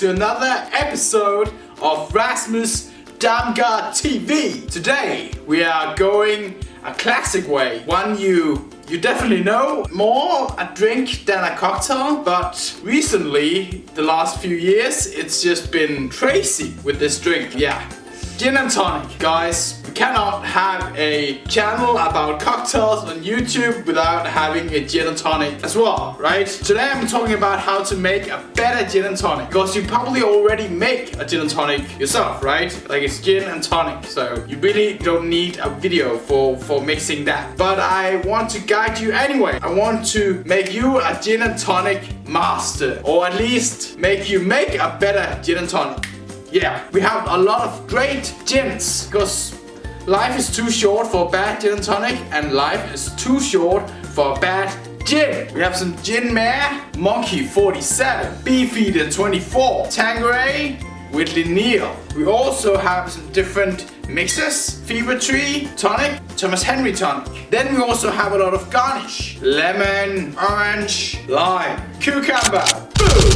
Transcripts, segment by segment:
to another episode of Rasmus Damgaard TV. Today we are going a classic way, one you definitely know, more a drink than a cocktail, but recently, the last few years, it's just been crazy with this drink. Yeah, gin and tonic. Guys, we cannot have a channel about cocktails on YouTube without having a gin and tonic as well, right? Today I'm talking about how to make a better gin and tonic, because you probably already make a gin and tonic yourself, right? Like it's gin and tonic, so you really don't need a video for mixing that. But I want to guide you anyway. I want to make you a gin and tonic master, or at least make you make a better gin and tonic. Yeah, we have a lot of great gins, because life is too short for a bad gin and tonic, and life is too short for a bad gin. We have some Gin Mare, Monkey 47, Beefeater 24, Tanqueray, Whitley Neal. We also have some different mixes, Fever Tree Tonic, Thomas Henry Tonic. Then we also have a lot of Garnish, lemon, orange, lime, cucumber,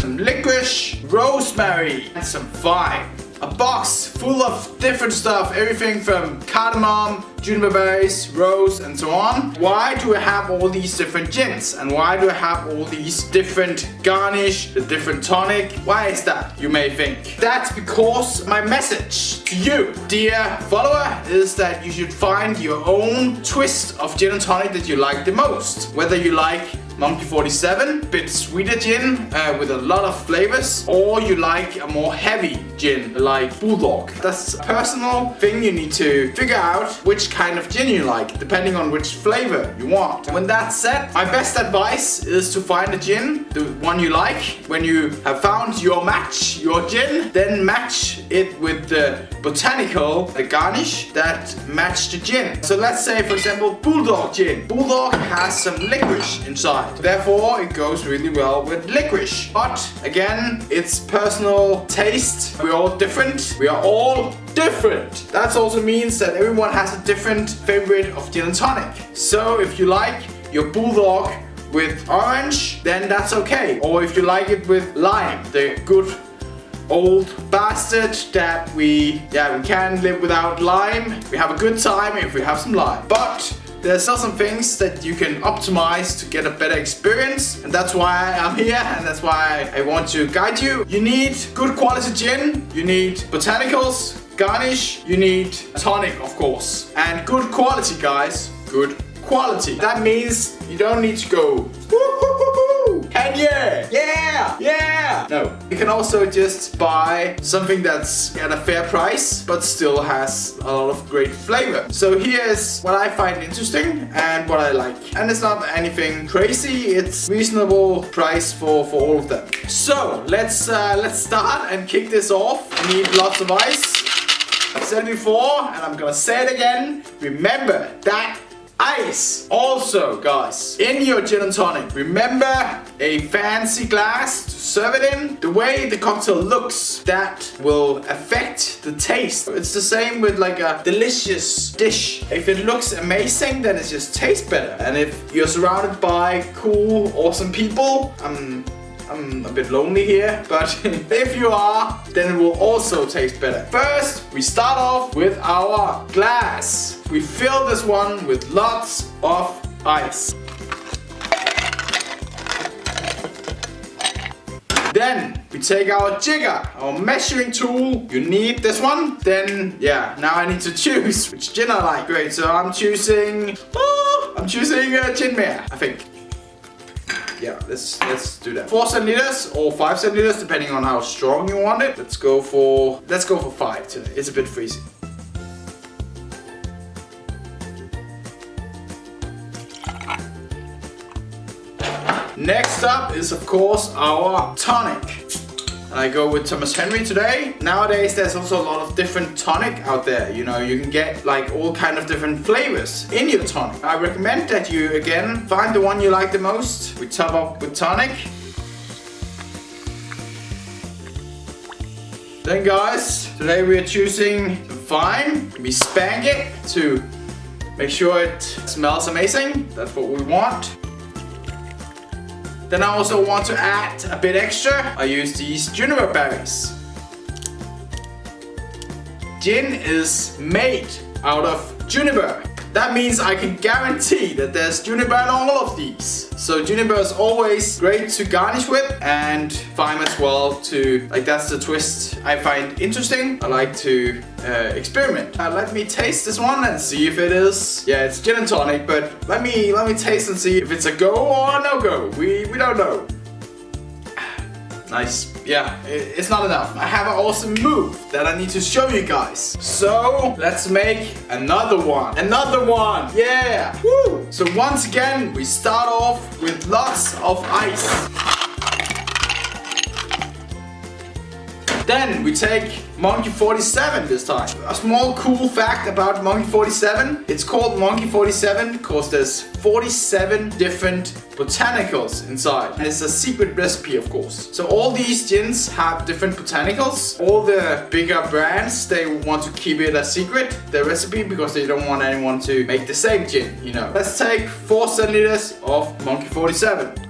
some Licorice, Rosemary, and some Thyme. A box full of different stuff, everything from cardamom, Juniper Berries, rose, and so on. Why do I have all these different gins? And why do I have all these different garnish, the different tonic? Why is that, you may think? That's because my message to you, dear follower, is that you should find your own twist of gin and tonic that you like the most. Whether you like Monkey 47, bit sweeter gin with a lot of flavors, or you like a more heavy gin like Bulldog. That's a personal thing. You need to figure out which kind of gin you like, depending on which flavor you want. And when that's said, my best advice is to find a gin, the one you like. When you have found your match, your gin, then match it with the botanical, the garnish that match the gin. So let's say, for example, Bulldog gin. Bulldog has some licorice inside. Therefore, it goes really well with licorice. But again, it's personal taste. We're all different. We are all different. That also means that everyone has a different favorite of gin and tonic. So if you like your Bulldog with orange, then that's okay. Or if you like it with lime, the good old bastard that we can't live without lime. We have a good time if we have some lime. But there's still some things that you can optimize to get a better experience, and that's why I'm here, and that's why I want to guide you. You need good quality gin, you need botanicals, garnish, you need tonic, of course. And good quality, guys, good quality. That means you don't need to go woo-hoo-hoo-hoo, and yeah. No, you can also just buy something that's at a fair price, but still has a lot of great flavor. So here's what I find interesting and what I like. And it's not anything crazy, it's reasonable price for all of them. So let's start and kick this off. You need lots of ice. I've said it before, and I'm gonna say it again. Remember that ice. Also, guys, in your gin and tonic, remember a fancy glass to serve it in. The way the cocktail looks, that will affect the taste. It's the same with like a delicious dish. If it looks amazing, then it just tastes better. And if you're surrounded by cool, awesome people, I'm a bit lonely here, but if you are, then it will also taste better. First, we start off with our glass. We fill this one with lots of ice. Then we take our jigger, our measuring tool. You need this one. Then, now I need to choose which gin I like. Great, so I'm choosing Gin Mare, I think. Yeah, let's do that. 4 centiliters or 5 centiliters, depending on how strong you want it. Let's go for 5 today. It's a bit freezing. Next up is, of course, our tonic. I go with Thomas Henry today. Nowadays there's also a lot of different tonic out there. You know, you can get like all kind of different flavors in your tonic. I recommend that you again find the one you like the most. We top up with tonic. Then guys, today we are choosing some Thyme. We spank it to make sure it smells amazing. That's what we want. Then I also want to add a bit extra. I use these Juniper Berries. Gin is made out of juniper. That means I can guarantee that there's juniper in all of these. So juniper is always great to garnish with, and thyme as well to, like, that's the twist I find interesting. I like to experiment. Let me taste this one and see if it is, yeah, it's gin and tonic, but let me taste and see if it's a go or a no go. We don't know. Nice. Yeah, it's not enough. I have an awesome move that I need to show you guys. So let's make another one. Another one. Yeah. Woo. So once again, we start off with lots of ice. Then we take Monkey 47 this time. A small cool fact about Monkey 47. It's called Monkey 47 because there's 47 different botanicals inside. And it's a secret recipe, of course. So all these gins have different botanicals. All the bigger brands, they want to keep it a secret, their recipe, because they don't want anyone to make the same gin, you know. Let's take 4 centiliters of Monkey 47.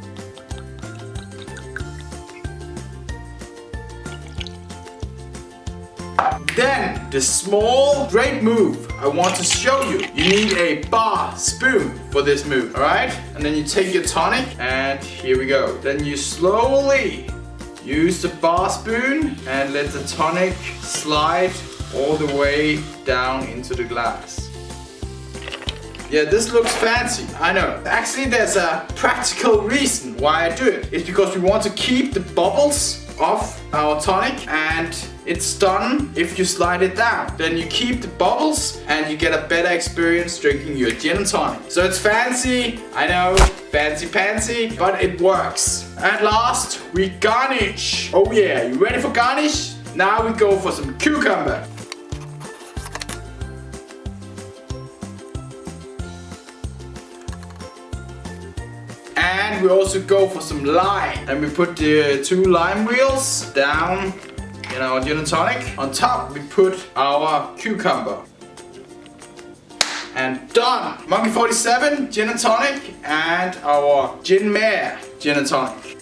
Then, the small, great move I want to show you. You need a bar spoon for this move, alright? And then you take your tonic, and here we go. Then you slowly use the bar spoon and let the tonic slide all the way down into the glass. Yeah, this looks fancy, I know. Actually, there's a practical reason why I do it. It's because we want to keep the bubbles off our tonic, and it's done if you slide it down. Then you keep the bubbles and you get a better experience drinking your gin and tonic. So it's fancy, I know, fancy pantsy, but it works. And last, we garnish. Oh yeah, you ready for garnish? Now we go for some cucumber. And we also go for some lime. And we put the 2 lime wheels down in our gin and tonic. On top we put our cucumber. And done! Monkey 47 gin and tonic and our Gin Mare gin and tonic.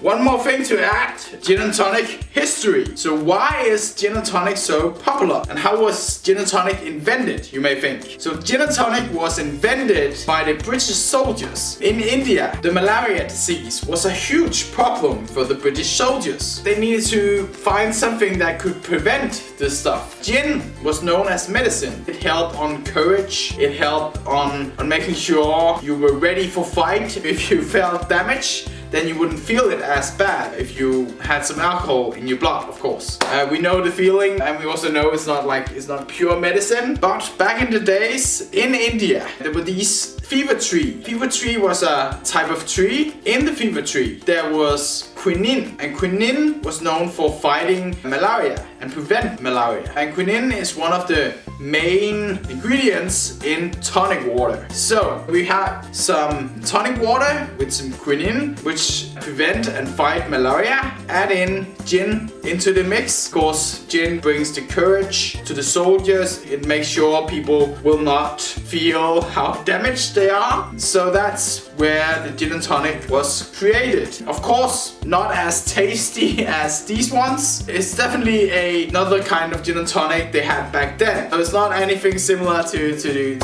One more thing to add, gin and tonic history. So why is gin and tonic so popular? And how was gin and tonic invented, you may think? So gin and tonic was invented by the British soldiers in India. The malaria disease was a huge problem for the British soldiers. They needed to find something that could prevent this stuff. Gin was known as medicine. It helped on courage. It helped on making sure you were ready for fight. If you felt damage, then you wouldn't feel it as bad if you had some alcohol in your blood, of course. We know the feeling, and we also know it's not pure medicine. But back in the days in India, there were these fever tree. Fever tree was a type of tree. In the fever tree, there was quinine, and quinine was known for fighting malaria and prevent malaria. And quinine is one of the main ingredients in tonic water. So we have some tonic water with some quinine, which prevent and fight malaria. Add in gin into the mix. Of course, gin brings the courage to the soldiers. It makes sure people will not feel how damaged they are. So that's where the gin and tonic was created. Of course, not as tasty as these ones. It's definitely another kind of gin and tonic they had back then. So it's not anything similar to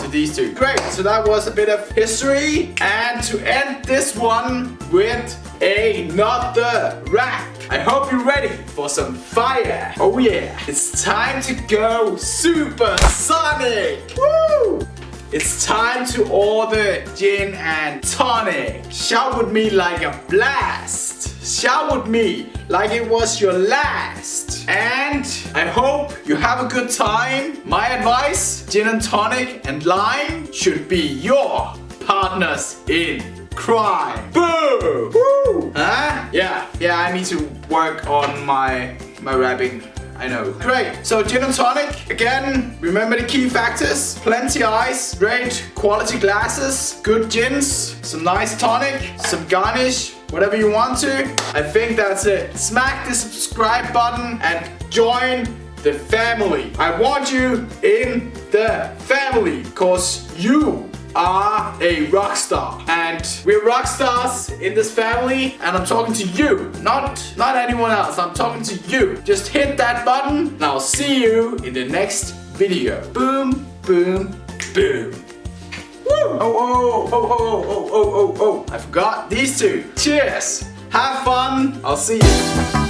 these two. Great, so that was a bit of history. And to end this one with another rap. I hope you're ready for some fire. Oh yeah, it's time to go supersonic. Woo! It's time to order gin and tonic. Shout with me like a blast. Shout with me like it was your last. And I hope you have a good time. My advice, gin and tonic and lime should be your partners in crime. Boom! Woo! Huh? Yeah, I need to work on my rapping. I know. Great. So gin and tonic. Again, remember the key factors. Plenty ice, great quality glasses, good gins, some nice tonic, some garnish, whatever you want to. I think that's it. Smack the subscribe button and join the family. I want you in the family because you are a rock star. And we're rock stars in this family, and I'm talking to you, not anyone else. I'm talking to you. Just hit that button, and I'll see you in the next video. Boom, boom, boom. Woo! Oh, I forgot these two. Cheers. Have fun. I'll see you.